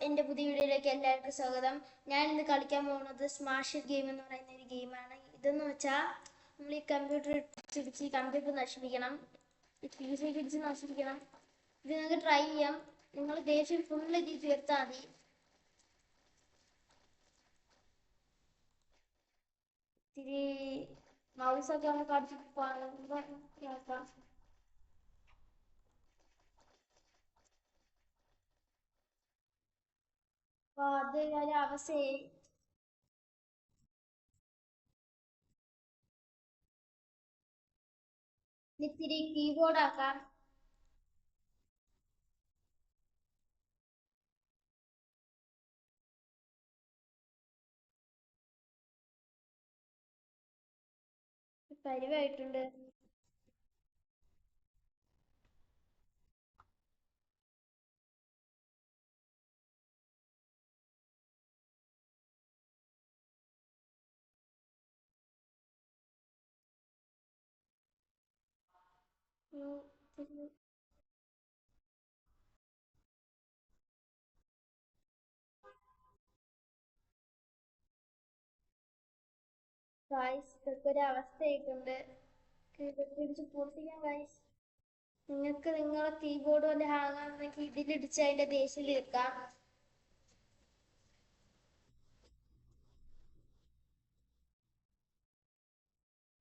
എൻ്റെ പുതിയ വീഡിയോയിലേക്ക് എല്ലാവർക്കും സ്വാഗതം. ഞാൻ ഇന്ന് കളിക്കാൻ പോകുന്നത് സ്മാഷ് ഗെയിം എന്ന് പറയുന്ന ഒരു ഗെയിമാണ്. ഇതെന്ന് വെച്ചാൽ നമ്മൾ ഈ കമ്പ്യൂട്ടർ പിടിച്ച് കമ്പ്യൂട്ടർ നശിപ്പിക്കണം, PC പിടിച്ച് നശിപ്പിക്കണം. ഇത് നിങ്ങൾക്ക് ട്രൈ ചെയ്യാം. നിങ്ങൾ ദേഷ്യം ഫുള്ള് ഇതിൽ തീർത്താൽ മതി. ഇത്തിരി മൗസൊക്കെ ഒന്ന് കടിച്ച് അപ്പോൾ അത് ഒരു അവസ്ഥയായി. ഇത്തിരി കീബോർഡ് ആക്കാം. പരിവായിട്ടുണ്ട്. ഗായ്സ്, ഇതൊക്കെ ഒരു അവസ്ഥയായിട്ടുണ്ട്. പിടിച്ച് പൊട്ടിക്കാൻ ഗായ്സ്. നിങ്ങൾക്ക് നിങ്ങളെ കീബോർഡ് വല്ല ഹാങ് ആണെങ്കിൽ ഇതിലിടിച്ച് അതിന്റെ ദേഷ്യം തീർക്കാം.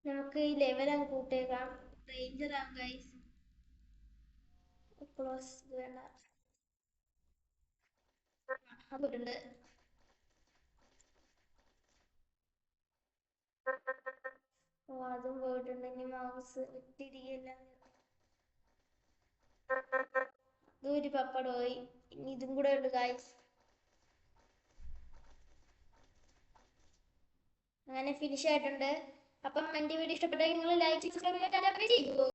നമുക്ക് ഈ ലെവൽ അങ്ങ് കൂട്ടേക്കാം. ഡേഞ്ചർ ആകും ഗൈസ്. ക്ലോസ് വേണ്ട, പോയിട്ടുണ്ട്. ഓ, അതും പോയിട്ടുണ്ട്. ഇനി മൗസ് ഇട്ടിരിക്കല്ല. ഇതും ഒരു പപ്പടമായി. ഇനി ഇതും കൂടെ ഉണ്ട് ഗൈസ്. അങ്ങനെ ഫിനിഷ് ആയിട്ടുണ്ട്. അപ്പം എൻ്റെ വീഡിയോ ഇഷ്ടപ്പെട്ടെങ്കിൽ നിങ്ങൾ ലൈക്ക് സബ്സ്ക്രൈബ് ചെയ്യാൻ ചെയ്യൂ.